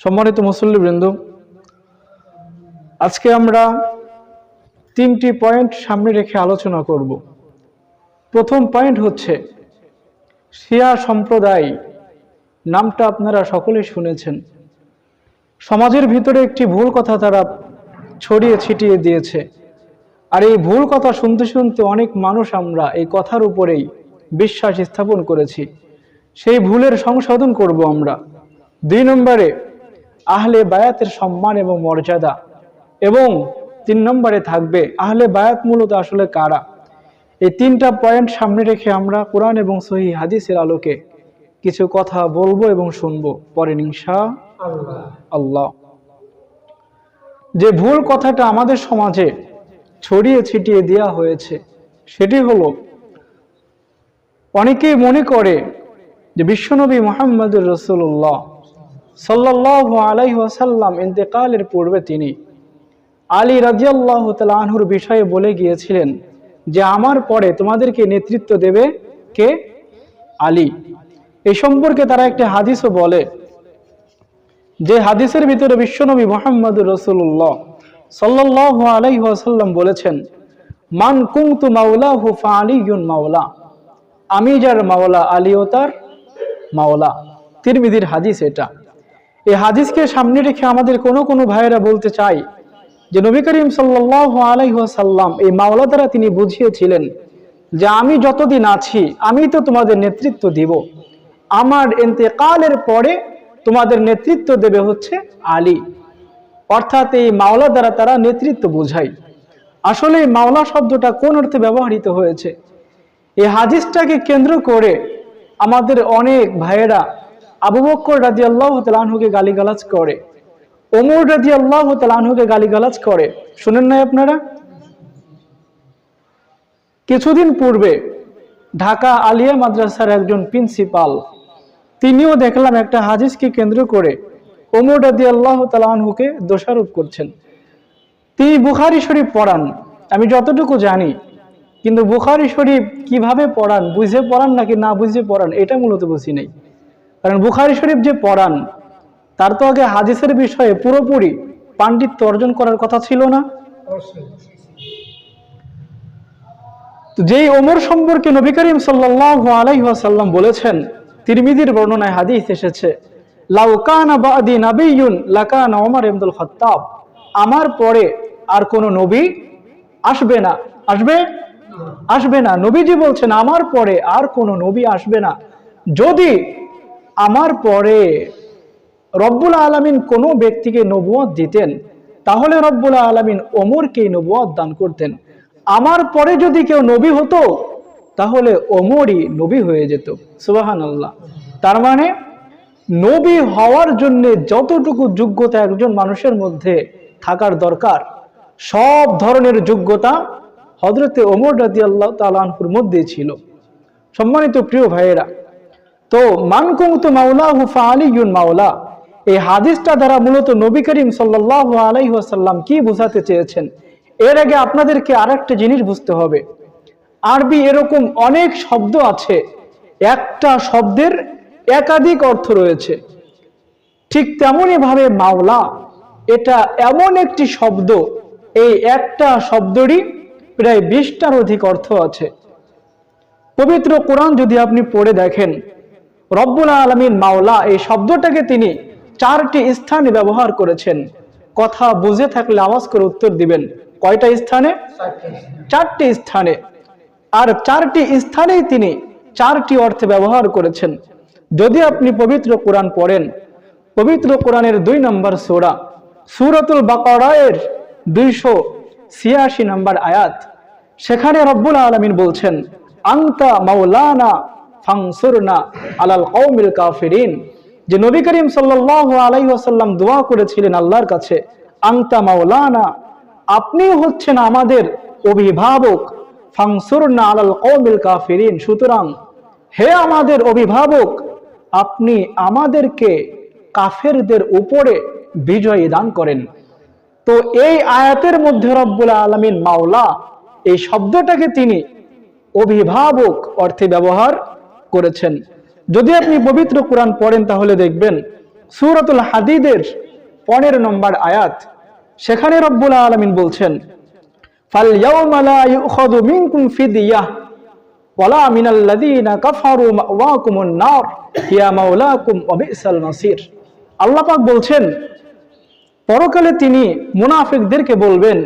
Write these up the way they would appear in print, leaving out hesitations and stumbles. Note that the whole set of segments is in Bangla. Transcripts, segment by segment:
সম্মানিত মুসল্লিবৃন্দ, আজকে আমরা তিনটি পয়েন্ট সামনে রেখে আলোচনা করব। প্রথম পয়েন্ট হচ্ছে শিয়া সম্প্রদায়। নামটা আপনারা সকলেই শুনেছেন। সমাজের ভিতরে একটি ভুল কথা তারা ছড়িয়ে ছিটিয়ে দিয়েছে, আর এই ভুল কথা শুনতে শুনতে অনেক মানুষ আমরা এই কথার উপরেই বিশ্বাস স্থাপন করেছি। সেই ভুলের সংশোধন করব আমরা। 2 নম্বরে আহলে বায়াতের সম্মান এবং মর্যাদা, এবং 3 নম্বরে থাকবে আহলে বায়াত মূলত আসলে কারা। এই 3টা পয়েন্ট সামনে রেখে আমরা কোরআন এবং সহিহ হাদিসের আলোকে কিছু কথা বলবো এবং শুনবো পরেন ইনশাআল্লাহ। যে ভুল কথাটা আমাদের সমাজে ছড়িয়ে ছিটিয়ে দেওয়া হয়েছে সেটি হলো, অনেকেই মনে করে যে বিশ্বনবী মুহাম্মদুর রাসূলুল্লাহ সাল্লাল্লাহু আলাইহি ওয়াসাল্লাম ইন্তেকালের পূর্বে তিনি আলী রাদিয়াল্লাহু তাআলা আনহুর বিষয়ে বলে গিয়েছিলেন যে আমার পরে তোমাদেরকে নেতৃত্ব দেবে কে? আলী। এই সম্পর্কে তারা একটা হাদিসও বলে, যে হাদিসের ভিতরে বিশ্বনবী মুহাম্মদুর রাসূলুল্লাহ সাল্লাল্লাহু আলাইহি ওয়াসাল্লাম বলেছেন, মান কুনতু মাওলাহু ফাআলিয়ুন মাওলা, আমি যার মাওলা আলীও তার মাওলা। তিরমিজির হাদিস এটা। এই হাদিসকে সামনে রেখে আমাদের কোনো ভাইয়েরা বলতে চাই যে নবী করিম সাল্লাল্লাহু আলাইহি ওয়াসাল্লাম এই মাওলা দ্বারা তিনি বুঝিয়েছিলেন যে আমি যতদিন আছি আমি তো তোমাদের নেতৃত্ব দিব, আমার ইন্তেকালের পরে তোমাদের নেতৃত্ব দেবে হচ্ছে আলী। অর্থাৎ এই মাওলা দ্বারা তারা নেতৃত্ব বোঝায়। আসলে এই মাওলা শব্দটা কোন অর্থে ব্যবহৃত হয়েছে, এই হাদিসটাকে কেন্দ্র করে আমাদের অনেক ভাইয়েরা আবু বকর রাদিয়াল্লাহু তাআলা আনহুকে গালিগালাজ করে, ওমর রাদিয়াল্লাহু তাআলা আনহুকে গালিগালাজ করে। শুনেন নাই আপনারা? কিছুদিন পূর্বে ঢাকা আলিয়া মাদ্রাসার একজন প্রিন্সিপাল, তিনিও দেখলাম একটা হাদিসকে কেন্দ্র করে ওমর রাদিয়াল্লাহু তাআলা আনহুকে দোষারোপ করছেন। তিনি বুখারী শরীফ পড়ান, আমি যতটুকু জানি, কিন্তু বুখারী শরীফ কিভাবে পড়ান, বুঝে পড়ান নাকি না বুঝে পড়ান এটা মূলত বুঝি নাই। কারণ বুখারী শরীফ যে পড়ান তার তো আগে হাদিসের বিষয়ে পুরোপুরি পাণ্ডিত্য অর্জন করার কথা ছিল না? যেই ওমর সম্পর্কে নবী করিম সাল্লাল্লাহু আলাইহি ওয়াসাল্লাম বলেছেন, তিরমিজির বর্ণনায় হাদিস এসেছে, লাউ কানা বাদি নাবিয়্যুন লাকানা ওমর ইবনুল খাত্তাব, আমার পরে আর কোন নবী আসবে না। আসবে না। নবীজি বলছেন আমার পরে আর কোন নবী আসবে না। যদি আমার পরে রব্বুল আলামিন কোন ব্যক্তিকে নবুয়ত দিতেন তাহলে রব্বুল আলামিন ওমরকে নবুয়ত দান করতেন। আমার পরে যদি কেউ নবী হতো তাহলে ওমরই নবী হয়ে যেত। সুবহানাল্লাহ। তার মানে নবী হওয়ার জন্য যতটুকু যোগ্যতা একজন মানুষের মধ্যে থাকার দরকার, সব ধরনের যোগ্যতা হযরতে ওমর রাদিয়াল্লাহু তাআলা আনহুর মধ্যে ছিল। সম্মানিত প্রিয় ভাইয়েরা, তো মান কুনতু মাওলাহু ফাআলিয়ুন মাওলা, এই হাদিসটা দ্বারা মূলত নবী করিম সাল্লাল্লাহু আলাইহি ওয়াসাল্লাম কি বোঝাতে চেয়েছেন, এর আগে আপনাদেরকে আরেকটা জিনিস বুঝতে হবে। আরবি এরকম অনেক শব্দ আছে, একটা শব্দের একাধিক অর্থ রয়েছে। ঠিক তেমনই ভাবে মাওলা এটা এমন একটি শব্দ, এই একটা শব্দেরই প্রায় 20টার অধিক অর্থ আছে। পবিত্র কোরআন যদি আপনি পড়ে দেখেন, রব্বুল আলামিন মাওলা এই শব্দটাকে তিনি 4টি স্থানে ব্যবহার করেছেন। কথা বুঝে থাকলে আওয়াজ করে উত্তর দিবেন, কয়টা স্থানে? 4টি স্থানে। আর 4টি স্থানেই তিনি 4টি অর্থে ব্যবহার করেছেন। যদি আপনি পবিত্র কোরআন পড়েন, পবিত্র কোরআনের 2 নম্বর সূরা সূরাতুল বাকারার 286 নম্বর আয়াত, সেখানে রব্বুল আলামিন বলছেন, আনতা মাওলানা ফানসুরনা আলাল কওমিল কাফিরিন। যে নবী করিম সাল্লাল্লাহু আলাইহি ওয়াসাল্লাম দোয়া করেছিলেন আল্লাহর কাছে, আনতা মাওলানা, আপনি হচ্ছেন আমাদের অভিভাবক, ফানসুরনা আলাল কওমিল কাফিরিন, সুতরাং হে আমাদের অভিভাবক আপনি আমাদেরকে কাফেরদের উপরে বিজয় দান করেন। তো এই আয়াতের মধ্যে রব্বুল আলামিন মাওলা এই শব্দটাকে তিনি অভিভাবক অর্থে ব্যবহার করেছেন। যদি আপনি পবিত্র কোরআন পড়েন তাহলে দেখবেন সূরাতুল হাদিদের 15 নম্বর আয়াত, সেখানে রব্বুল আলামিন বলছেন, ফাল ইয়াওমা লা ইউখাযু মিনকুম ফিদিয়াহ ওয়ালা মিনাল্লাযীনা কাফারু মাওয়াকুমুন নার হিয়া মাওলাকুম ওয়া বিসাল মাসির। আল্লাহ পাক বলছেন, পরকালে তিনি মুনাফিকদেরকে বলবেন,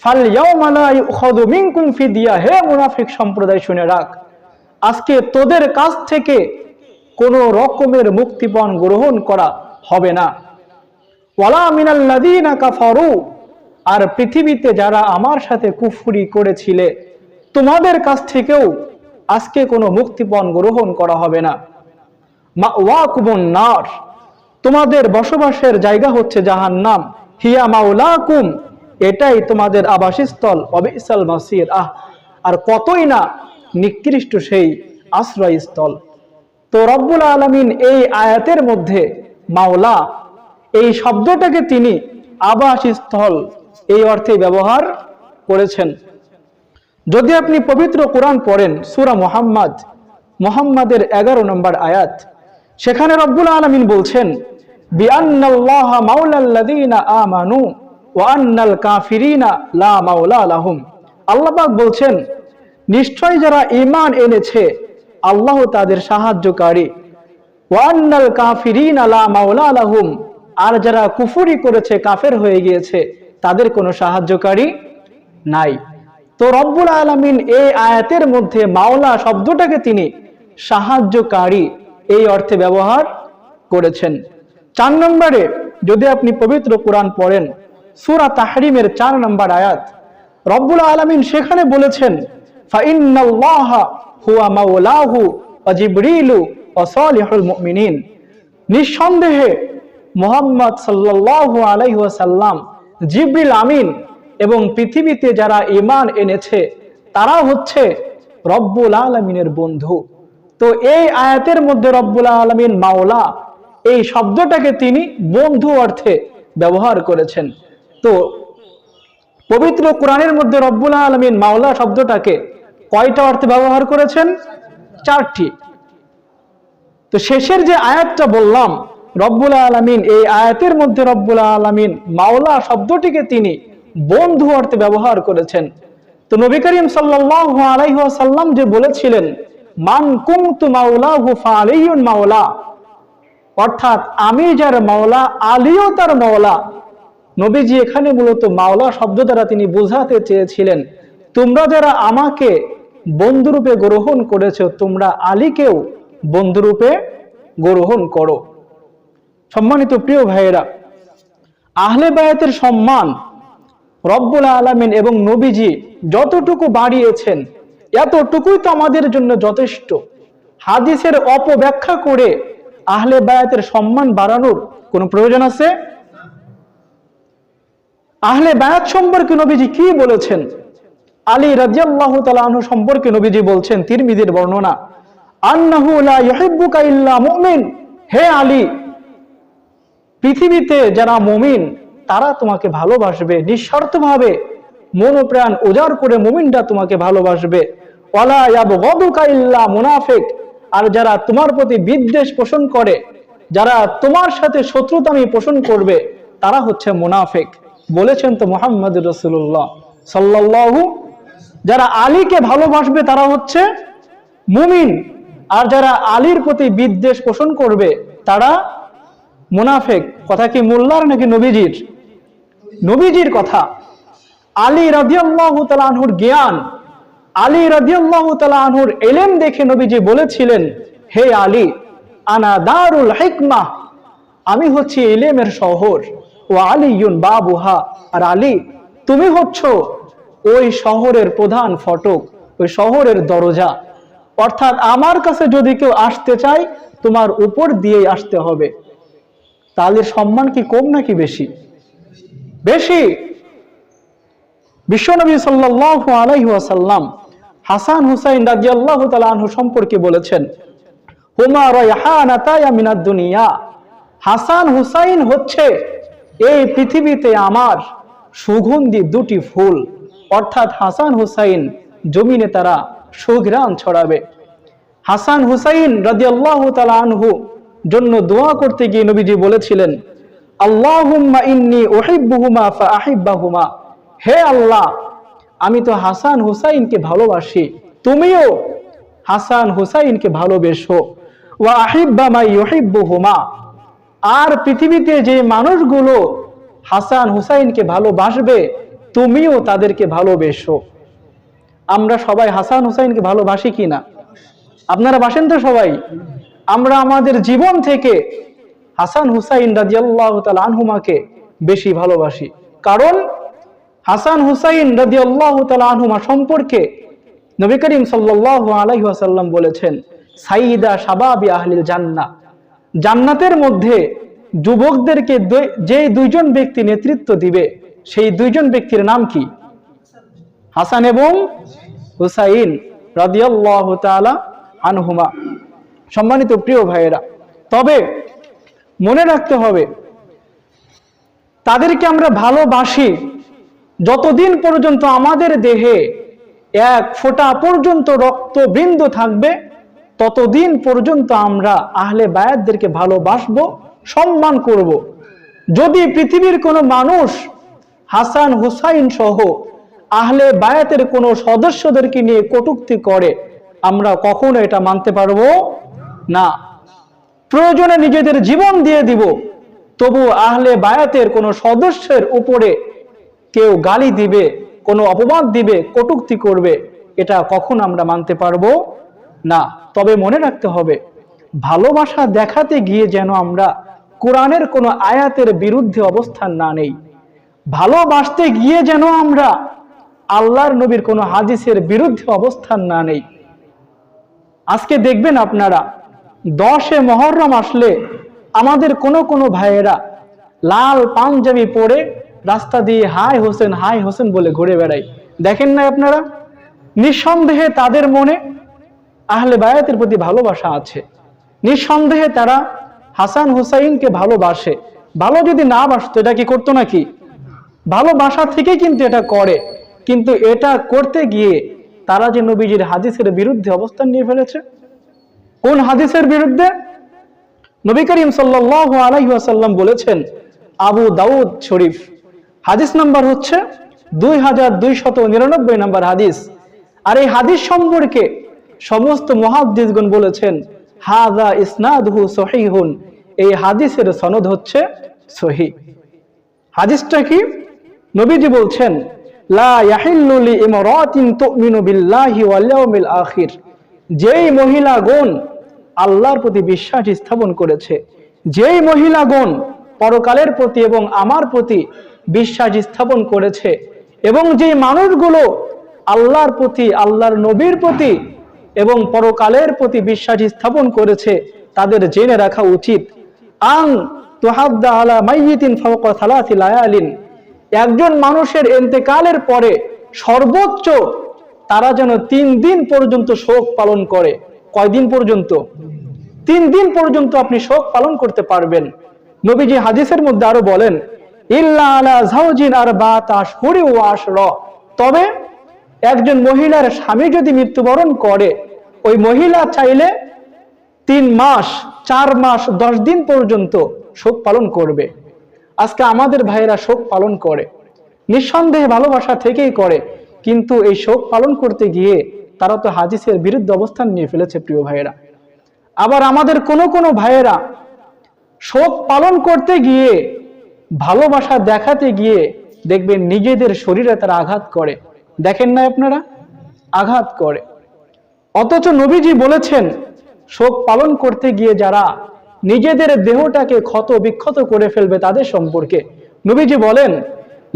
ফাল ইয়াওমা লা ইউখাযু মিনকুম ফিদিয়া, হে মুনাফিক সম্প্রদায় শুনে রাখ, আজকে তোদের কাছ থেকে কোনো রকমের মুক্তিপণ গ্রহণ করা হবে না। ওয়ালা মিনাল্লাযীনা কাফারু, আর পৃথিবীতে যারা আমার সাথে কুফরি করেছিলে তোমাদের কাছ থেকেও আজকে কোনো মুক্তিপণ গ্রহণ করা হবে না। মাওয়াকুমুন নার, তোমাদের বসবাসের জায়গা হচ্ছে জাহান্নাম। হিয়া মাওলাকুম, এটাই তোমাদের আবাসস্থল। অবিসাল মাসির, আর কতই না নিকৃষ্ট সেই আশ্রয়স্থল। তো রব্বুল আলামিন এই আয়াতের মধ্যে মাওলা এই শব্দটাকে তিনি আবাসস্থল এই অর্থে ব্যবহার করেছেন। যদি আপনি পবিত্র কোরআন পড়েন, সূরা মুহাম্মাদের 11 নম্বর আয়াত, সেখানে রব্বুল আলামিন বলছেন, বিআন্নাল্লাহা মাওলাল্লাযীনা আমানু ওয়া আন্নাল কাফিরিনা লা মাওলা লাহুম। আল্লাহ পাক বলছেন, নিশ্চয় যারা ঈমান এনেছে আল্লাহ তাদের সাহায্যকারী। ওয়া আন্নাল কাফিরিনা লা মাওলা লাহুম, আর যারা কুফরি করেছে, কাফের হয়ে গিয়েছে, তাদের কোনো সাহায্যকারী নাই। তো রব্বুল আলামিন এই আয়াতের মধ্যে মাওলা শব্দটাকে তিনি সাহায্যকারী এই অর্থে ব্যবহার করেছেন। 4 নম্বরে যদি আপনি পবিত্র কোরআন পড়েন, সূরা তাহরিমের 4 নম্বর আয়াত, রব্বুল আলামিন সেখানে বলেছেন, ফাইন্নাল্লাহা হুয়া মাওলাহু ওয়া জিবরিলু ওয়া সালিহুল মুমিনিন, নিঃসন্দেহে মুহাম্মদ সাল্লাল্লাহু আলাইহি ওয়াসাল্লাম, জিবরিল আমিন এবং পৃথিবীতে যারা ঈমান এনেছে তারা হচ্ছে রব্বুল আলামিনের বন্ধু। তো এই আয়াতের মধ্যে রব্বুল আলামিন মাওলা এই শব্দটাকে তিনি বন্ধু অর্থে ব্যবহার করেছেন। তো পবিত্র কোরআনের মধ্যে রব্বুল আলামিন মাওলা শব্দটাকে কয়টা অর্থে ব্যবহার করেছেন? 4টি। তো শেষের যে আয়াতটা বললাম, রব্বুল আলামিন এই আয়াতের মধ্যে রব্বুল আলামিন মাওলা শব্দটিকে তিনি বন্ধু অর্থে ব্যবহার করেছেন। তো নবী করিম সাল্লাল্লাহু আলাইহি ওয়াসাল্লাম যে বলেছিলেন, মান কুনতু মাওলাহু ফাআলিয়ুন মাওলা, অর্থাৎ আমি যার মাওলা আলীও তার মাওলা। নবীজি এখানে মূলত মাওলা শব্দ দ্বারা তিনি বোঝাতে চেয়েছিলেন, তোমরা যারা আমাকে বন্ধুরূপে গ্রহণ করেছো, তোমরা আলীকেও বন্ধুরূপে গ্রহণ করো। সম্মানিত প্রিয় ভাইয়েরা, আহলে বায়াতের সম্মান রব্বুল আলামিন এবং নবীজি যতটুকু বাড়িয়েছেন এতটুকুই তো আমাদের জন্য যথেষ্ট। হাদিসের অপব্যাখ্যা করে আহলে বায়াতের সম্মান বাড়ানোর কোনো প্রয়োজন আছে? আহলে বায়াত সম্পর্কে নবীজি কি বলেছেন? আলী রাদিয়াল্লাহু তাআলা আনহু সম্পর্কে নবীজি বলছেন, তিরমিজির বর্ণনা, আন্নাহু লা ইউহিব্বুকা ইল্লা মুমিন, হে আলী, পৃথিবীতে যারা মুমিন তারা তোমাকে ভালোবাসবে, নিঃস্বার্থভাবে মন ও প্রাণ উজাড় করে মুমিনরা তোমাকে ভালোবাসবে। ওয়ালা ইয়াবগাদুকা ইল্লা মুনাফিক, আর যারা তোমার প্রতি বিদ্বেষ পোষণ করে, যারা তোমার সাথে শত্রুতামি পোষণ করবে, তারা হচ্ছে মুনাফিক। বলেছেন তো মুহাম্মদুর রাসূলুল্লাহ সাল্লাল্লাহু, যারা আলীকে ভালোবাসবে তারা হচ্ছে মুমিন, আর যারা আলীর প্রতি বিদ্বেষ পোষণ করবে তারা মুনাফিক। কথা কি মোল্লার নাকি নবীজির? নবীজির কথা। আলী রাদিয়াল্লাহু তাআলা আনহুর জ্ঞান, আলী রাদিয়াল্লাহু তাআলা আনহুর ইলম দেখে নবীজি বলেছিলেন, হে আলী, আনা দারুল হিকমাহ, আমি হচ্ছি ইলমের শহর, ওয়া আলীয়ুন বাবুহা, আর আলী তুমি হচ্ছ ওই শহরের প্রধান ফটক, ওই শহরের দরজা। অর্থাৎ আমার কাছে যদি কেউ আসতে চায় তোমার উপর দিয়েই আসতে হবে। তাহলে সম্মান কি কম নাকি বেশি? বেশি। বিশ্বনবী সাল্লাল্লাহু আলাইহি ওয়াসাল্লাম হাসান হুসাইন রাদিয়াল্লাহু তাআলা আনহু সম্পর্কে বলেছেন, হুমা রায়হানাতায়া মিনাদ দুনিয়া, হাসান হুসাইন হচ্ছে এই পৃথিবীতে আমার সুগন্ধি 2টি ফুল। অর্থাৎ হাসান হুসাইন জমিনে তারা সুঘ্রাণ ছড়াবে। হাসান হুসাইন রাদিয়াল্লাহু তাআলা আনহু জন্য দোয়া করতে গিয়ে নবীজি বলেছিলেন, আল্লাহুম্মা ইন্নী উহিব্বুহুমা ফাআহিব্বাহুমা, হে আল্লাহ, আমি তো হাসান হুসাইনকে ভালোবাসি, তুমিও হাসান হুসাইনকে ভালোবেসো। ওয়া আহিব্বা মা ইউহিব্বুহুমা, আর পৃথিবীতে যে মানুষগুলো হাসান হুসাইনকে ভালোবাসবে তুমিও তাদেরকে ভালোবেসো। আমরা সবাই হাসান হুসাইনকে ভালোবাসি কিনা? আপনারা বাসেন তো সবাই? আমরা আমাদের জীবন থেকে হাসান হুসাইন রাদিয়াল্লাহু তাআলা আনহুমাকে বেশি ভালোবাসি। কারণ হাসান হুসাইন রাদিয়াল্লাহু তাআলা আনহুমা সম্পর্কে নবী করিম সাল্লাল্লাহু আলাইহি ওয়াসাল্লাম বলেছেন, সাইয়্যিদা শাবাবি আহলিল জান্নাহ, জান্নাতের মধ্যে যুবকদেরকে যে দুইজন ব্যক্তি নেতৃত্ব দিবে সেই দুইজন ব্যক্তির নাম কি? হাসান এবং হুসাইন রাদিয়াল্লাহু তাআলা আনহুমা। সম্মানিত প্রিয় ভাইয়েরা, তবে মনে রাখতে হবে তাদেরকে আমরা ভালোবাসি যতদিন পর্যন্ত আমাদের দেহে এক ফোঁটা পর্যন্ত রক্তবিন্দু থাকবে, ততদিন পর্যন্ত আমরা আহলে বায়াতদেরকে ভালোবাসবো, সম্মান করব। যদি পৃথিবীর কোনো মানুষ হাসান হুসাইন সহ আহলে বায়াতের কোনো সদস্যদেরকে নিয়ে কটূক্তি করে, আমরা কখনো এটা মানতে পারবো না। প্রয়োজনে নিজেদের জীবন দিয়ে দিব, তবু আহলে বায়াতের কোনো সদস্যের উপরে কেউ গালি দিবে, কোনো অপবাদ দিবে, কটূক্তি করবে, এটা কখন আমরা মানতে পারবো না। তবে মনে রাখতে হবে, ভালোবাসা দেখাতে গিয়ে যেন আমরা কোরআনের কোনো আয়াতের বিরুদ্ধে অবস্থান না নেই। ভালোবাসতে গিয়ে যেন আমরা আল্লাহর নবীর কোনো হাদিসের বিরুদ্ধে অবস্থান না নেই। আজকে দেখবেন আপনারা 10 মুহররম আসলে আমাদের কোনো ভাইয়েরা লাল পাঞ্জাবি পরে রাস্তা দিয়ে হাই হোসেন বলে ঘুরে বেড়ায়, দেখেন না আপনারা? নিঃসন্দেহে তাদের মনে আহলে বায়াতের প্রতি ভালোবাসা আছে, নিঃসন্দেহে তারা হাসান হুসাইনকে ভালোবাসে। ভালো যদি না বাসতো এটা কি করতো নাকি? ভালোবাসা থেকে কিন্তু এটা করে, কিন্তু এটা করতে গিয়ে তারা যে নবীজির হাদিসের বিরুদ্ধে অবস্থান নিয়ে ফেলেছে। কোন হাদিসের বিরুদ্ধে? নবী করিম সাল্লাল্লাহু আলাইহি ওয়াসাল্লাম বলেছেন, আবু দাউদ শরীফ, হাদিস নাম্বার হচ্ছে 2299 নম্বর হাদিস। আর এই হাদিস সম্পর্কে সমস্ত মুহাদ্দিসগণ বলেছেন, হাযা ইসনাদুহু সহিহুন, এই হাদিসের সনদ হচ্ছে সহিহ। হাদিসটা কি? নবীজি বলছেন, লা ইয়াহিল্লু লি ইমরাতিন তুমিনু বিল্লাহি ওয়াল ইয়াউমিল আখির, যেই মহিলাগণ আল্লাহর প্রতি বিশ্বাস স্থাপন করেছে, যেই মহিলাগণ পরকালের প্রতি এবং আমার প্রতি বিশ্বাস স্থাপন করেছে, এবং যেই মানুষগুলো আল্লাহর প্রতি, আল্লাহর নবীর প্রতি এবং পরকালের প্রতি বিশ্বাস স্থাপন করেছে, তাদের জেনে রাখা উচিত, আন তুহাদ্দা আলা মাইয়িতিন ফাওকা সালাসি লায়ালিন, একজন মানুষের ইন্তেকালের পরে সর্বোচ্চ তারা যেন 3 দিন পর্যন্ত শোক পালন করে। কয়দিন পর্যন্ত? 3 দিন পর্যন্ত আপনি শোক পালন করতে পারবেন। নবীজি হাদিসের মধ্যে আরো বলেন, ইল্লা আলা যাওজিন আরবাআত আশহুরি ওয়া আশরা, তবে একজন মহিলার স্বামী যদি মৃত্যুবরণ করে, ওই মহিলা চাইলে 3 মাস, 4 মাস, 10 দিন পর্যন্ত শোক পালন করবে। আজকে আমাদের ভাইয়েরা শোক পালন করে, নিঃসন্দেহে ভালোবাসা থেকেই করে, কিন্তু এই শোক পালন করতে গিয়ে তারা তো হাদিসের বিরুদ্ধে অবস্থান নিয়ে ফেলেছে প্রিয় ভাইয়েরা। আবার আমাদের কোনো ভাইয়েরা শোক পালন করতে গিয়ে, ভালোবাসা দেখাতে গিয়ে দেখবেন নিজেদের শরীরে তারা আঘাত করে, দেখেন না আপনারা? আঘাত করে। অথচ নবীজি বলেছেন, শোক পালন করতে গিয়ে যারা নিজেদের দেহটাকে ক্ষত বিক্ষত করে ফেলবে তাদের সম্পর্কে নবীজি বলেন,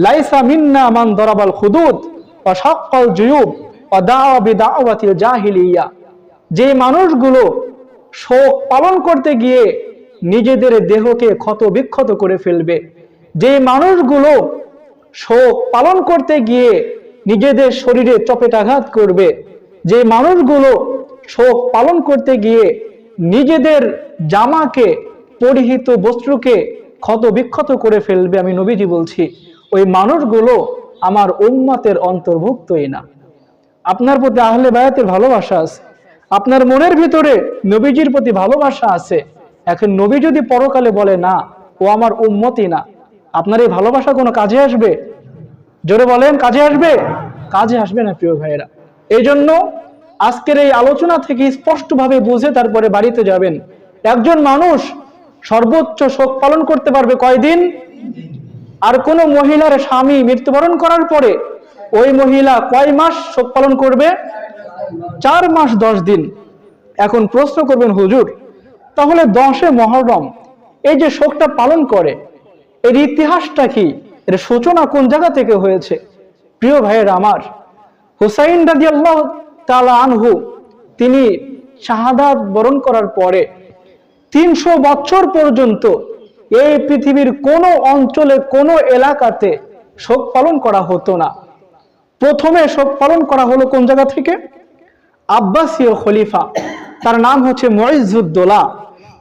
লাইসা মিন্না মান দরাবাল খুদুদ ওয়া শাক্কাল জুয়ুব ওয়া দাআ বিদাওয়াতিল জাহিলিয়া, যে মানুষগুলো শোক পালন করতে গিয়ে নিজেদের দেহকে ক্ষত বিক্ষত করে ফেলবে, যে মানুষগুলো শোক পালন করতে গিয়ে নিজেদের শরীরে চপেটাঘাত করবে, যে মানুষগুলো শোক পালন করতে গিয়ে নিজেদের জামাকে, পরিহিত বস্ত্রকে ক্ষত বিক্ষত করে ফেলবে, আমি নবীজি বলছি ওই মানুষগুলো আমার উম্মতের অন্তর্ভুক্তই না। আপনার প্রতি আহলে বায়াতের ভালোবাসা আছে, আপনার মনের ভিতরে নবীজির প্রতি ভালোবাসা আছে, এখন নবী যদি পরকালে বলে না ও আমার উম্মতই না, আপনার এই ভালোবাসা কোনো কাজে আসবে? জোরে বলেন, কাজে আসবে? কাজে আসবে না প্রিয় ভাইয়েরা। এই জন্য আজকের এই আলোচনা থেকে স্পষ্টভাবে বুঝে তারপরে বাড়িতে যাবেন। একজন মানুষ সর্বোচ্চ শোক পালন করতে পারবে কয়দিন? আর কোন মহিলার স্বামী মৃত্যুবরণ করার পরে ওই মহিলা কয় মাস শোক পালন করবে? 4 মাস 10 দিন। এখন প্রশ্ন করবেন, হুজুর তাহলে 10 মুহররম এই যে শোকটা পালন করে এর ইতিহাসটা কি, এর সূচনা কোন জায়গা থেকে হয়েছে? প্রিয় ভাইয়েরা আমার, হুসাইন রাদিয়াল্লাহু তাআলা আনহু তিনি শাহাদাত বরণ করার পরে 300 বছর পর্যন্ত এই পৃথিবীর কোন অঞ্চলে কোন এলাকাতে শোক পালন করা হতো না। প্রথমে শোক পালন করা হলো কোন জায়গা থেকে? আব্বাসীয় খলিফা, তার নাম হচ্ছে মুইজ্জুদ্দৌলা।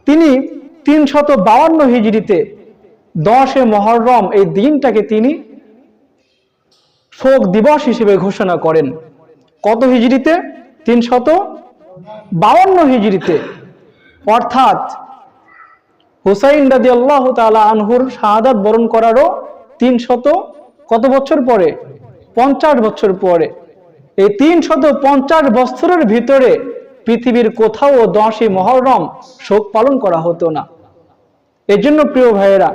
তিনি 352 হিজরিতে 10 মুহররম এই দিনটাকে তিনি শোক দিবস হিসেবে ঘোষণা করেন। কত হিজরিতে? 352 হিজরিতে। অর্থাৎ হুসাইন রাদিয়াল্লাহু তাআলা আনহুর শাহাদাত বরণ করারও 300 কত বছর পরে? 50 বছর পরে। এই 350 বছরের ভিতরে পৃথিবীর কোথাও 10 মুহররম শোক পালন করা হতো না। এজন্য প্রিয় ভাইয়েরা,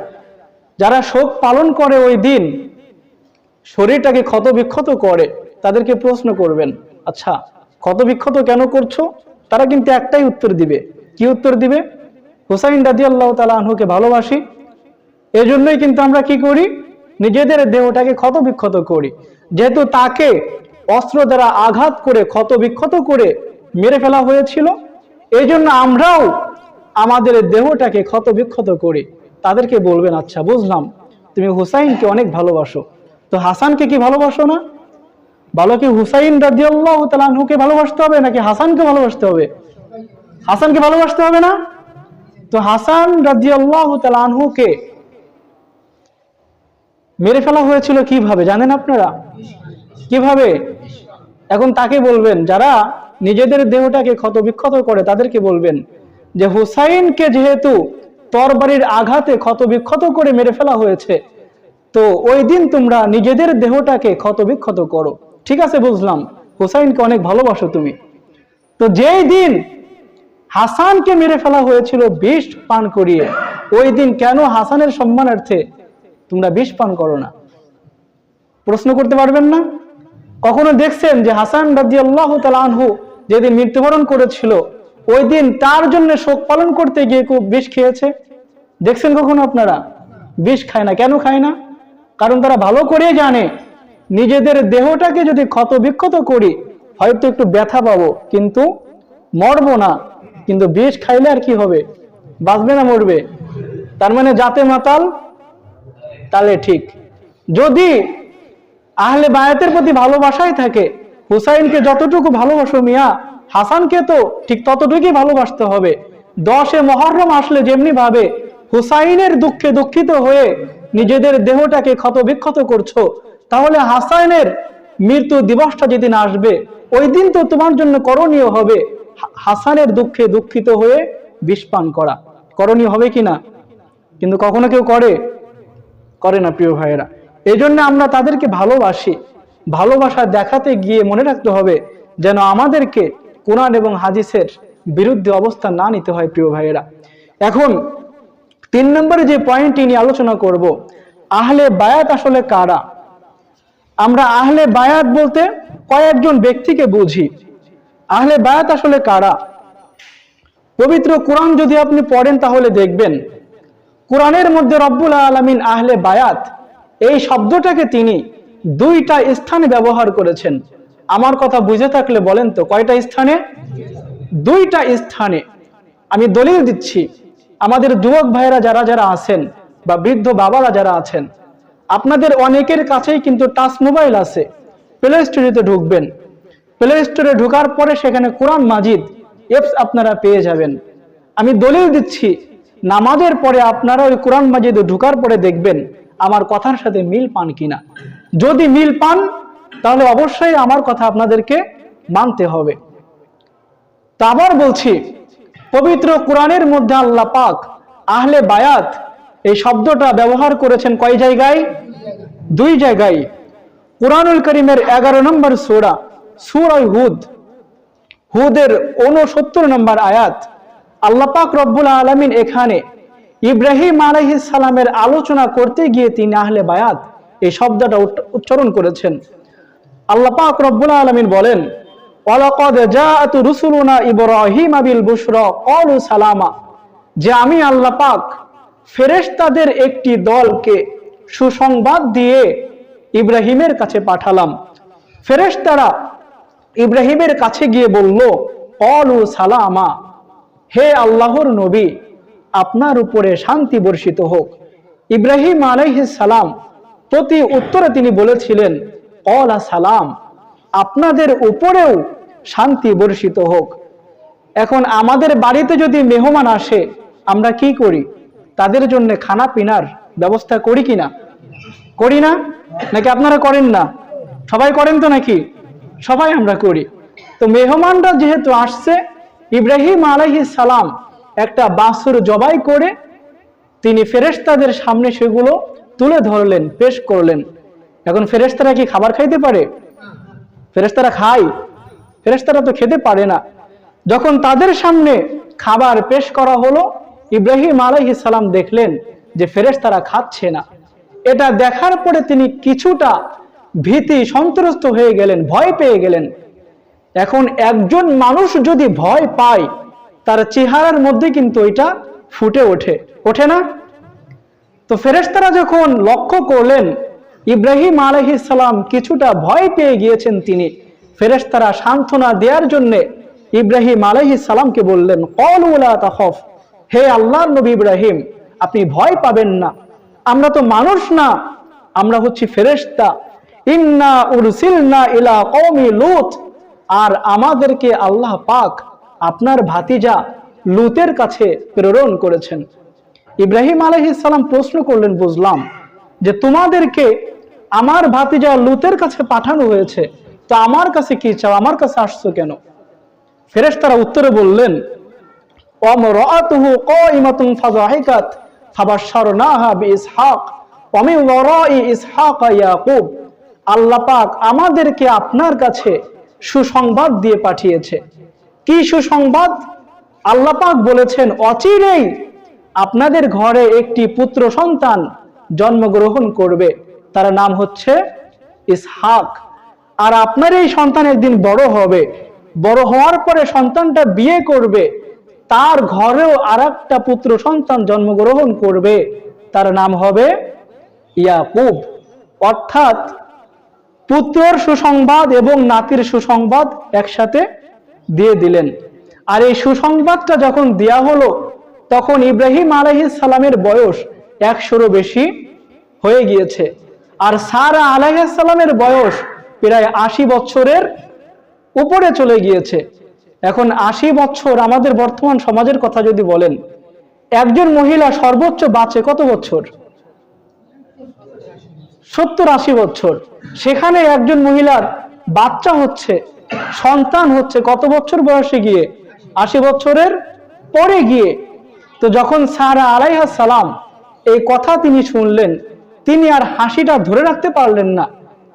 যারা শোক পালন করে ওই দিন শরীরটাকে ক্ষত বিক্ষত করে, তাদেরকে প্রশ্ন করবেন, আচ্ছা ক্ষত বিক্ষত কেন করছো? তারা কিন্তু একটাই উত্তর দিবে। কি উত্তর দিবে? হুসাইন রাদিয়াল্লাহু তাআলা আনহুকে ভালোবাসি, এজন্যই কিন্তু আমরা কি করি? নিজেদের দেহটাকে ক্ষত বিক্ষত করি। যেহেতু তাকে অস্ত্র দ্বারা আঘাত করে ক্ষত বিক্ষত করে মেরে ফেলা হয়েছিল, এই জন্য আমরাও আমাদের দেহটাকে ক্ষত বিক্ষত করি। তাদেরকে বলবেন, আচ্ছা বুঝলাম তুমি হুসাইনকে অনেক ভালোবাসো, তো হাসানকে কি ভালোবাসো না? বলো, কি হুসাইন রাদিয়াল্লাহু তাআলা আনহুকে ভালোবাসতে হবে নাকি হাসানকে ভালোবাসতে হবে? হাসানকে ভালোবাসতে হবে না? তো হাসান রাদিয়াল্লাহু তাআলা আনহুকে মেরে ফেলা হয়েছিল কিভাবে জানেন আপনারা? কিভাবে? এখন তাকে বলবেন, যারা নিজেদের দেহটাকে ক্ষত বিক্ষত করে তাদেরকে বলবেন যে হুসাইনকে যেহেতু তরবারির আঘাতে ক্ষত বিক্ষত করে মেরে ফেলা হয়েছে, তো ওই দিন তোমরা নিজেদের দেহটাকে ক্ষত বিক্ষত করো। ঠিক আছে, বুঝলাম হুসাইনকে অনেক ভালোবাসো তুমি। তো যেই দিন হাসানকে মেরে ফেলা হয়েছিল বিষ পান করিয়ে, ওই দিন কেন হাসানের সম্মানার্থে তোমরা বিষ পান করো না? প্রশ্ন করতে পারবেন না? কখনো দেখছেন যে হাসান রাদিয়াল্লাহু তাআলা আনহু যেদিন মৃত্যুবরণ করেছিল ওই দিন তার জন্য শোক পালন করতে গিয়ে কেউ বিষ খেয়েছে? দেখছেন কখনো আপনারা? বিষ খায় না। কেন খায় না? কারণ তারা ভালো করে জানে নিজেদের দেহটাকে যদি ক্ষত বিক্ষত করি হয়তো একটু ব্যথা পাবো, কিন্তু মরবো না। কিন্তু বিষ খাইলে আর কি হবে? বাঁচবে না মরবে? তার মানে জাতে মাতাল তালে ঠিক। যদি আহলে বায়াতের প্রতি ভালোবাসাই থাকে, হুসাইনকে যতটুকু ভালোবাসো মিয়া, হাসানকে তো ঠিক ততটুকুই ভালোবাসতে হবে। 10 মুহররম আসলে যেমনি ভাবে হুসাইনের দুঃখে দুঃখিত হয়ে নিজেদের দেহটাকে ক্ষত বিক্ষত করছো, তাহলে হাসানের মৃত্যু দিবসটা যেদিন আসবে ওই দিন তো তোমার জন্য করণীয় হবে হাসানের দুঃখে দুঃখিত হয়ে বিষ পান করা। করণীয় হবে কিনা? কিন্তু কখনো কেউ করে না প্রিয় ভাইয়েরা। এই জন্য আমরা তাদেরকে ভালোবাসি। ভালোবাসা দেখাতে গিয়ে মনে রাখতে হবে যেন আমাদেরকে কোরআন এবং হাদিসের বিরুদ্ধে অবস্থান না নিতে হয় প্রিয় ভাইয়েরা। এখন 3 নম্বরে যে পয়েন্টটি নিয়ে আলোচনা করব, আহলে বায়াত আসলে কারা? আমরা আহলে বায়াত বলতে কয়েকজন ব্যক্তিকে বুঝি। আহলে বায়াত আসলে কারা? পবিত্র কোরআন যদি আপনি পড়েন তাহলে দেখবেন কোরআনের মধ্যে রব্বুল আলামিন আহলে বায়াত এই শব্দটাকে তিনি 2টা স্থানে ব্যবহার করেছেন। আমার কথা বুঝে থাকলে বলেন তো কয়টা স্থানে? 2টা স্থানে। আমি দলিল দিচ্ছি। আমাদের যুবক ভাইরা যারা যারা আছেন বা বৃদ্ধ বাবারা যারা আছেন, আপনাদের অনেকের কাছেই কিন্তু টাচ মোবাইল আছে। প্লে স্টোরে ঢুকবেন, প্লে স্টোরে ঢোকার পরে সেখানে কোরআন মাজিদ অ্যাপস আপনারা পেয়ে যাবেন। আমি দলিল দিচ্ছি, নামাজের পরে আপনারা ওই কোরআন মাজিদে ঢোকার পরে দেখবেন আমার কথার সাথে মিল পান কিনা। যদি মিল পান তাহলে অবশ্যই আমার কথা আপনাদেরকে মানতে হবে। তা আবার বলছি, পবিত্র কোরআনের মধ্যে আল্লাহ পাক আহলে বায়াত এই শব্দটা ব্যবহার করেছেন কয় জায়গায়? 2 জায়গায়। কুরআনুল কারীমের 11 নম্বর সূরা, সূরা হুদের 69 নম্বর আয়াত, আল্লাহ পাক রব্বুল আলামিন এখানে ইব্রাহিম আলাইহিস সালামের আলোচনা করতে গিয়ে তিনি আহলে বায়াত এই শব্দটা উচ্চারণ করেছেন। আল্লাহ পাক রব্বুল আলামিন বলেন, ওয়ালাকাদ জাআত রুসুলুনা ইব্রাহিমা বিল বুশরা ক্বালু সালামা, যে আমি আল্লাহ পাক ফেরেশতাদের একটি দলকে সুসংবাদ দিয়ে ইব্রাহিমের কাছে পাঠালাম। ফেরেশতারা ইব্রাহিমের কাছে গিয়ে বলল, ক্বালু সালামা, হে আল্লাহর নবী, আপনার উপরে শান্তি বর্ষিত হোক। ইব্রাহিম আলাইহিস সালাম প্রতি উত্তরে তিনি বলেছিলেন, ক্বালা সালাম, আপনাদের উপরেও শান্তি বর্ষিত হোক। এখন আমাদের বাড়িতে যদি মেহমান আসে আমরা কি করি? তাদের জন্য খানা পিনার ব্যবস্থা করি কিনা? করি না? নাকি আপনারা করেন না? সবাই করেন তো নাকি? সবাই আমরা করি। তো মেহমানরা যেহেতু আসছে, ইব্রাহিম আলাইহিস সালাম একটা বাছুর জবাই করে তিনি ফেরেশতাদের সামনে সেগুলো তুলে ধরলেন, পেশ করলেন। এখন ফেরেশতারা কি খাবার খাইতে পারে? ফেরেশতারা খায়? ফেরেশতারা তো খেতে পারে না। যখন তাদের সামনে খাবার পেশ করা হলো, ইব্রাহিম আলাইহিস সালাম দেখলেন যে ফেরেশতারা খাচ্ছে না। এটা দেখার পরে তিনি কিছুটা ভীতি সন্ত্রস্ত হয়ে গেলেন, ভয় পেয়ে গেলেন। এখন একজন মানুষ যদি ভয় পায় তার চেহারার মধ্যে কিন্তু এটা ফুটে ওঠে না? তো ফেরেশতারা যখন লক্ষ্য করলেন ইব্রাহিম আলাইহিস সালাম কিছুটা ভয় পেয়ে গিয়েছেন, তিনি ফেরেশতারা সান্ত্বনা দেওয়ার জন্য ইব্রাহিম আলাইহিস সালামকে বললেন, ক্বালু লা তাখাফ, হে আল্লাহর নবী ইব্রাহিম, আপনি ভয় পাবেন না, আমরা তো মানুষ না, আমরা হচ্ছি ফেরেশতা। ইন্না উরসিলনা ইলা কওমি লূত, আর আমাদেরকে আল্লাহ পাক আপনার ভাতিজা লূতের কাছে প্রেরণ করেছেন। ইব্রাহিম আলাইহিস সালাম প্রশ্ন করলেন, বুঝলাম যে তোমাদেরকে আমার ভাতিজা লূতের কাছে পাঠানো হয়েছে, তো আমার কাছে কি চাও? আমার কাছে আসছো কেন? ফেরেশতারা উত্তরে বললেন, ওয়ামরাআতুহু কাইমাতুন ফাযাহিকাত ফাবাশশারনাহা বিইসহাক ওয়া মিন ওয়ারাই ইসহাক ইয়াকুব, আল্লাহ পাক আমাদেরকে আপনার কাছে সুসংবাদ দিয়ে পাঠিয়েছে। কি সুসংবাদ? আল্লাহ পাক বলেছেন, অচিরেই আপনাদের ঘরে একটি পুত্র সন্তান জন্মগ্রহণ করবে, তার নাম হচ্ছে ইসহাক। আর আপনার এই সন্তান একদিন বড় হবে, বড় হওয়ার পরে সন্তানটা বিয়ে করবে, তার ঘরেও আরেকটা পুত্র সন্তান জন্মগ্রহণ করবে, তার নাম হবে ইয়াকুব। অর্থাৎ পুত্রর সুসংবাদ এবং নাতির সুসংবাদ একসাথে দিয়ে দিলেন। আর এই সুসংবাদটা যখন দেয়া হলো, তখন ইব্রাহিম আলাইহিস সালামের বয়স 100-এরও বেশি হয়ে গিয়েছে, আর সারা আলাইহিস সালামের বয়স প্রায় 80 বছরের উপরে চলে গিয়েছে। এখন 80 বছর, আমাদের বর্তমান সমাজের কথা যদি বলেন, একজন মহিলা সর্বোচ্চ বাঁচে কত বছর? 70-80 বছর। সেখানে একজন মহিলার বাচ্চা হচ্ছে, সন্তান হচ্ছে কত বছর বয়সে গিয়ে? 80 বছরের পরে গিয়ে। তো যখন সারা আলাইহিস সালাম এই কথা তিনি শুনলেন, তিনি আর হাসিটা ধরে রাখতে পারলেন না,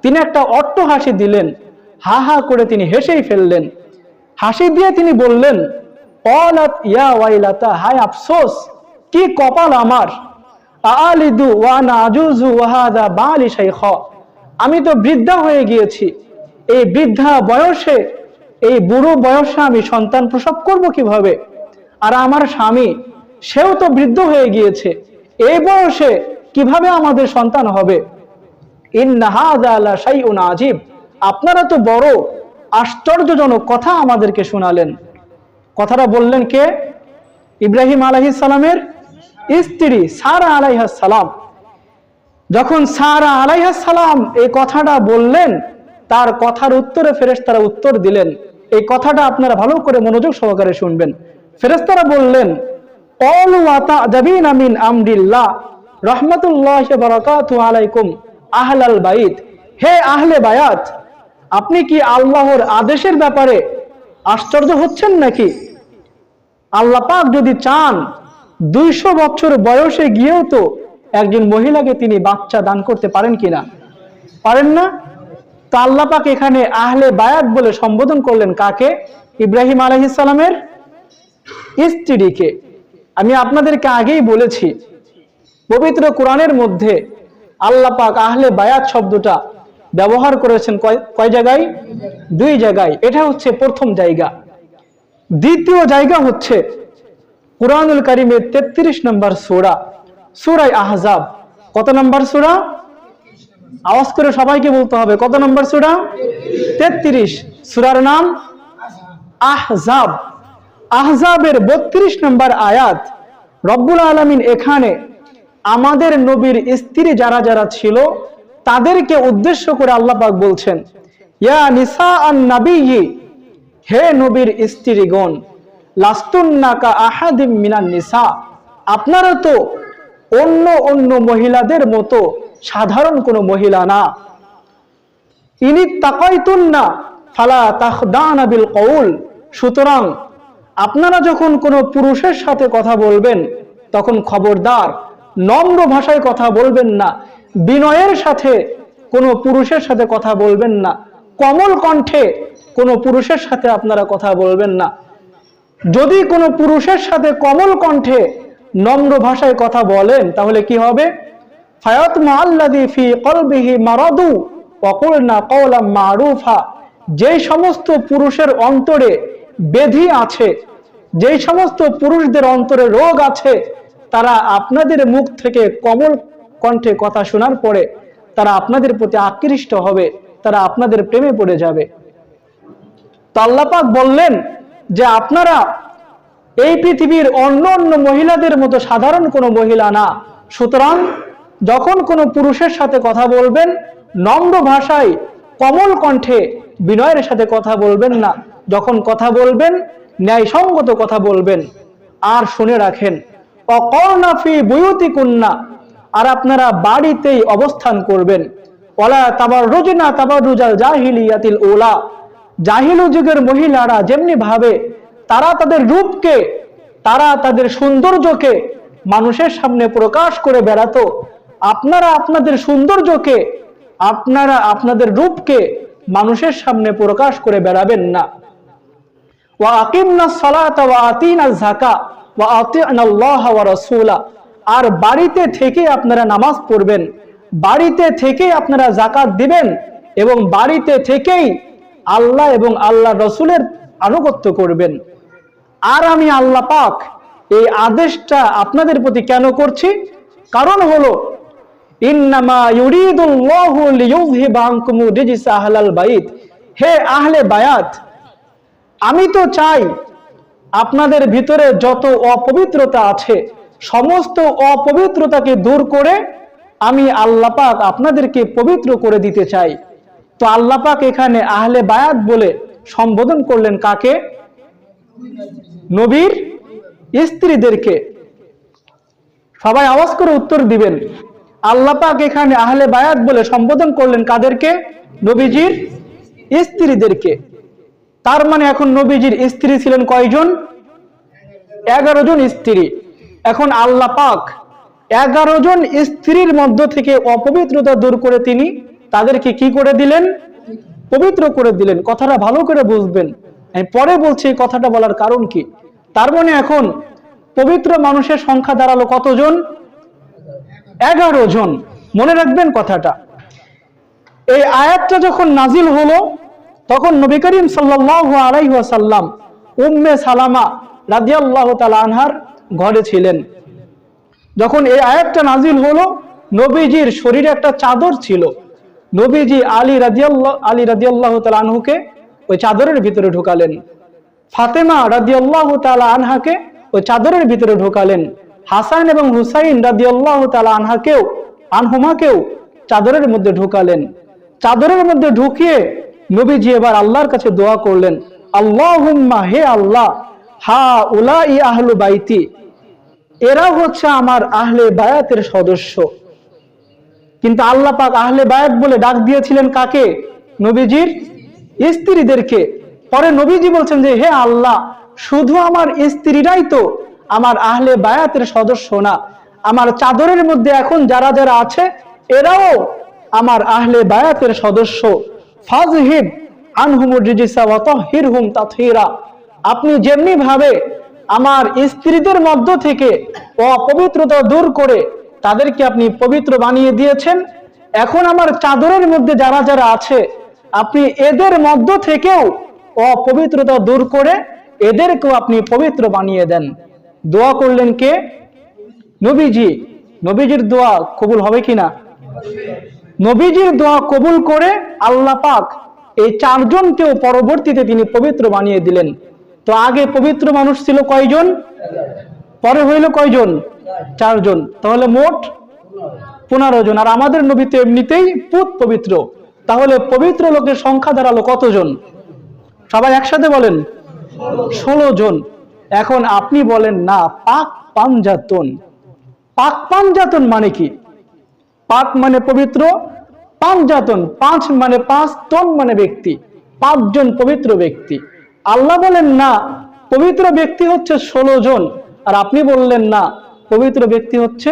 তিনি একটা অট্ট হাসি দিলেন, হা হা করে তিনি হেসেই ফেললেন। হাসি দিয়ে তিনি বললেন, ক্বালাত ইয়া ওয়াইলাতা, হায় আফসোস, কি কপাল আমার, আলিদু ওয়া আনা আজুজু ওয়া হাযা বালি শাইখা, আমি তো বৃদ্ধা হয়ে গিয়েছি, এই বৃদ্ধা বয়সে, এই বুড়ো বয়সে আমি সন্তান প্রসব করব কিভাবে? আর আমার স্বামী, সেও তো বৃদ্ধ হয়ে গিয়েছে, এই বয়সে কিভাবে আমাদের সন্তান হবে? ইন্না হাযা লা শাইউন আজীব, আপনারা তো বড় আশ্চর্যজনক কথা আমাদেরকে শোনালেন। কথাটা বললেন কে? ইব্রাহিম আলাইহিস সালামের স্ত্রী সারা আলাইহিস সালাম। যখন সারা আলাইহিস সালাম এই কথাটা বললেন, তার কথার উত্তরে ফেরেশতারা উত্তর দিলেন। এই কথাটা আপনারা ভালো করে মনোযোগ সহকারে শুনবেন। ফেরেশতারা বললেন, ক্বালু আতা'জাবিনা মিন আমরিল্লাহ রাহমাতুল্লাহি ওয়া বারাকাতুহু আলাইকুম আহলাল বাইত, হে আহলে বায়াত, আপনি কি আল্লাহর আদেশের ব্যাপারে আশ্চর্য হচ্ছেন নাকি? আল্লাহ পাক যদি চান 200 বছর বয়সে গিয়েও তো একজন মহিলাকে তিনি বাচ্চা দান করতে পারেন কিনা? পারেন না? তো আল্লাহ পাক এখানে আহলে বায়াত বলে সম্বোধন করলেন কাকে? ইব্রাহিম আলাইহিস সালামের স্ত্রীকে। আমি আপনাদেরকে আগেই বলেছি, পবিত্র কোরআনের মধ্যে আল্লাহ পাক আহলে বায়াত শব্দটা ব্যবহার করেছেন কয় জায়গায়? 2 জায়গায়। এটা হচ্ছে প্রথম জায়গা। দ্বিতীয় জায়গা হচ্ছে কুরআনুল কারীমের 33 নম্বর সূরা, সূরা আহজাব। কত নম্বর সূরা? আওয়াজ করে সবাইকে বলতে হবে, কত নম্বর সূরা? 33। সূরার নাম আহজাব। আহজাবের 32 নম্বর আয়াত। রব্বুল আলামিন এখানে আমাদের নবীর স্ত্রী যারা যারা ছিল তাদেরকে উদ্দেশ্য করে আল্লাহ পাক বলছেন, ইয়া নিসা আন নাবিয়্যি, হে নবীর স্ত্রীগণ, লাস্তুন্না কা আহাদিম মিনান নিসা, আপনারা তো অন্য অন্য মহিলাদের মতো সাধারণ কোনো মহিলা না। ইনি তাকাইতুন্না ফালা তাখদানা বিল কওল, সুতরাং আপনারা যখন কোনো পুরুষের সাথে কথা বলবেন তখন খবরদার নম্র ভাষায় কথা বলবেন না, বিনয়ের সাথে কোনো পুরুষের সাথে কথা বলবেন না, কোমল কণ্ঠে কোনো পুরুষের সাথে আপনারা কথা বলবেন না। যদি কোনো পুরুষের সাথে কোমল কণ্ঠে নম্র ভাষায় কথা বলেন তাহলে কি হবে? ফায়াতমা আল্লাযী ফী কলবিহি মারাদু ওয়া কুলনা কওলাম মারুফা, যেই সমস্ত পুরুষের অন্তরে ব্যাধি আছে, যেই সমস্ত পুরুষদের অন্তরে রোগ আছে, তারা আপনাদের মুখ থেকে কোমল কণ্ঠে কথা শোনার পরে তারা আপনাদের প্রতি আকৃষ্ট হবে, তারা আপনাদের প্রেমে পড়ে যাবে। তো আল্লাহ পাক বললেন যে আপনারা এই পৃথিবীর অন্য অন্য মহিলাদের মতো সাধারণ কোনো মহিলা না, সুতরাং যখন কোনো পুরুষের সাথে কথা বলবেন নম্র ভাষায় কোমল কণ্ঠে বিনয়ের সাথে কথা বলবেন না, যখন কথা বলবেন ন্যায়সঙ্গত কথা বলবেন। আর শুনে রাখেন, অকর্ণা ফি বুয়ুতিকুন্না, আর আপনারা বাড়িতেই অবস্থান করবেন। ওয়ালা তাবাররুজনা তাবাররুজাল জাহিলিয়াতিল উলা, জাহিলু যুগের মহিলারা যেমনি ভাবে তারা তাদের রূপকে, তারা তাদের সৌন্দর্যকে মানুষের সামনে প্রকাশ করে বেড়াতো, আপনারা আপনাদের সৌন্দর্যকে, আপনারা আপনাদের রূপকে মানুষের সামনে প্রকাশ করে বেড়াবেন না। ওয়া আকিমনাস সালাতা ওয়া আতিনাজ যাকা ওয়া আতিনাল্লাহ ওয়া রাসূলা, আর বাড়িতে থেকে আপনারা নামাজ পড়বেন, বাড়িতে থেকে আপনারা যাকাত দিবেন এবং বাড়িতে থেকেই আল্লাহ এবং আল্লাহ রাসূলের আনুগত্য করবেন। আর আমি আল্লাহ পাক এই আদেশটা আপনাদের প্রতি কেন করছি? কারণ হলো ইন্নামা ইউরিদুল্লাহু লিইয়ুযহিবা আনকুম রিজসা আহলাল বাইত, হে আহলে বায়াত, আমি তো চাই আপনাদের ভিতরে যত অপবিত্রতা আছে সমস্ত অপবিত্রতাকে দূর করে আমি আল্লাহ পাক আপনাদেরকে পবিত্র করে দিতে চাই। তো আল্লাহ পাক এখানে আহলে বায়াত বলে সম্বোধন করলেন কাকে? নবীর স্ত্রীদেরকে। সবাই আওয়াজ করে উত্তর দিবেন। আল্লাহ পাক এখানে আহলে বায়াত বলে সম্বোধন করলেন কাদেরকে? নবীজির স্ত্রীদেরকে। তার মানে এখন নবীজির স্ত্রী ছিলেন কয়জন? 11 জন স্ত্রী। এখন আল্লাহ পাক 11 জন স্ত্রীর মধ্য থেকে অপবিত্রতা দূর করে তিনি তাদেরকে কি করে দিলেন? পবিত্র করে দিলেন। কথাটা ভালো করে বুঝবেন, আমি পরে বলছি এই কথাটা বলার কারণ কি। তার মানে এখন পবিত্র মানুষের সংখ্যা দাঁড়ালো কতজন? 11 জন। মনে রাখবেন কথাটা। এই আয়াতটা যখন নাজিল হলো তখন নবী করিম সাল্লাল্লাহু আলাইহি ওয়াসাল্লাম উম্মে সালামা রাদিয়াল্লাহু তাআলা আনহার ঘরে ছিলেন। যখন এই আয়াতটা নাজিল হলো নবীজির শরীরে একটা চাদর ছিল, নবীজি আলী রাদিয়াল্লাহু তাআলা আনহুকে ওই চাদরের ভিতরে ঢোকালেন, ফাতেমা রাদিয়াল্লাহু তাআলা আনহাকে ওই চাদরের ভিতরে ঢোকালেন, হাসান এবং হুসাইন রাদিয়াল্লাহু তাআলা আনহুমাকেও চাদরের মধ্যে ঢোকালেন। চাদরের মধ্যে ঢুকিয়ে নবীজি এবার আল্লাহর কাছে দোয়া করলেন, আল্লাহুম্মা, হে আল্লাহ, হা উলাই আহলু বাইতি, এরা হচ্ছে আমার আহলে বায়াতের সদস্য। কিন্তু আল্লাহ পাক আহলে বায়াত বলে ডাক দিয়েছিলেন কাকে? নবীজির স্ত্রীদেরকে। পরে নবীজি বলছেন যে হে আল্লাহ, শুধু আমার স্ত্রীরাই তো আমার আহলে বায়াতের সদস্য না, আমার চাদরের মধ্যে এখন যারা যারা আছে এরাও আমার আহলে বায়াতের সদস্য। ফাজহিব আনহুমুর রিজিসা ওয়া তাহহিরহুম তাতহীরা। আপনি যেমনি ভাবে আমার স্ত্রীদের মধ্য থেকে অপবিত্রতা দূর করে তাদেরকে আপনি পবিত্র বানিয়ে দিয়েছেন, এখন আমার চাদরের মধ্যে যারা যারা আছে আপনি এদের মধ্য থেকেও অপবিত্রতা দূর করে এদেরকেও আপনি পবিত্র বানিয়ে দেন। দোয়া করলেন কে? নবীজি। নবীজির দোয়া কবুল হবে কিনা? নবীজির দোয়া কবুল করে আল্লাহ পাক এই চারজনকেও পরবর্তীতে তিনি পবিত্র বানিয়ে দিলেন। তো আগে পবিত্র মানুষ ছিল কয়জন? পরে হইল কয়জন? চারজন। তাহলে মোট 15 জন। আর আমাদের নবী তো এমনিতেই পুত পবিত্র, তাহলে পবিত্র লোকের সংখ্যা দাঁড়ালো কতজন? সবাই একসাথে বলেন 16 জন। এখন আপনি বলেন না পাক পাঞ্জাতন। পাক পাঞ্জাতন মানে কি? পাক মানে পবিত্র, পাঞ্জাতন 5 মানে 5, তন মানে ব্যক্তি, 5 জন পবিত্র ব্যক্তি। আল্লাহ বলেন না পবিত্র ব্যক্তি হচ্ছে 16 জন, আর আপনি বললেন না পবিত্র ব্যক্তি হচ্ছে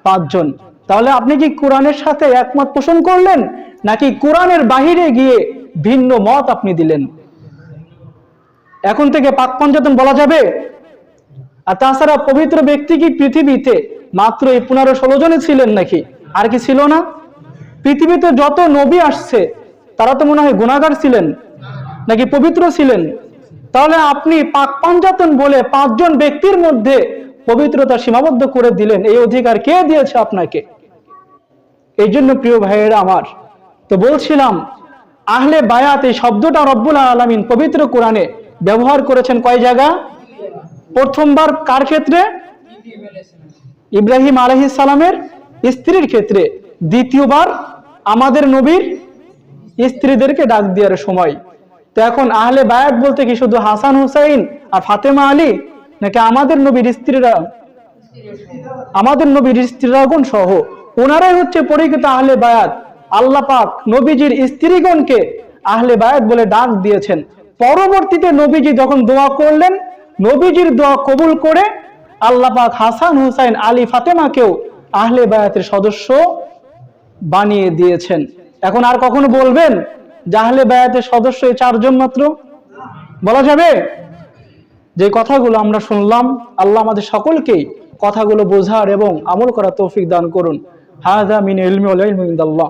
5 জন। তাহলে আপনি কি কোরআনের সাথে একমত পোষণ করলেন, নাকি কোরআনের বাহিরে গিয়ে ভিন্ন মত আপনি দিলেন? এখন থেকে পাক পাঞ্জাতন বলা যাবে? আর তাছাড়া পবিত্র ব্যক্তি কি পৃথিবীতে মাত্র এই 15-16 জনই ছিলেন নাকি? আর কি ছিল না? পৃথিবীতে যত নবী আসছে তারা তো মনে হয় গুনাহগার ছিলেন নাকি পবিত্র ছিলেন? তাহলে আপনি পাক পাঞ্জাতন বলে 5 জন ব্যক্তির মধ্যে পবিত্রতা সীমাবদ্ধ করে দিলেন, এই অধিকার কে দিয়েছে আপনাকে? এই জন্য প্রিয় ভাইয়েরা আমার, তো বলছিলাম আহলে বায়াত এই শব্দটা রব্বুল আলামিন পবিত্র কোরআনে ব্যবহার করেছেন কয় জায়গা? প্রথমবার কার ক্ষেত্রে? ইব্রাহিম আলাইহিস সালামের স্ত্রীর ক্ষেত্রে। দ্বিতীয়বার আমাদের নবীর স্ত্রীদেরকে ডাক দেওয়ার সময়। তো এখন আহলে বায়াত বলতে কি শুধু হাসান হুসাইন আর ফাতেমা আলী, নাকি আমাদের নবীর স্ত্রীরা? আমাদের নবীর স্ত্রীরাগণ সহ ওনারাই হচ্ছে পরিচিত আহলে বায়াত। আল্লাহ পাক নবীজির স্ত্রীগণকে আহলে বায়াত বলে ডাক দিয়েছেন। পরবর্তীতে নবীজি যখন দোয়া করলেন, নবীজির দোয়া কবুল করে আল্লাহ পাক হাসান হুসাইন আলী ফাতেমাকেও আহলে বায়াতের সদস্য বানিয়ে দিয়েছেন। এখন আর কখনো বলবেন যে আহলে বায়াতের সদস্য এই 4 জন মাত্র? বলা যাবে? যে কথাগুলো আমরা শুনলাম, আল্লাহ আমাদের সকলকেই কথাগুলো বোঝার এবং আমল করার তৌফিক দান করুন। হাযা মিন ইলমি ওয়াল ইলমু ইনদাল্লাহ।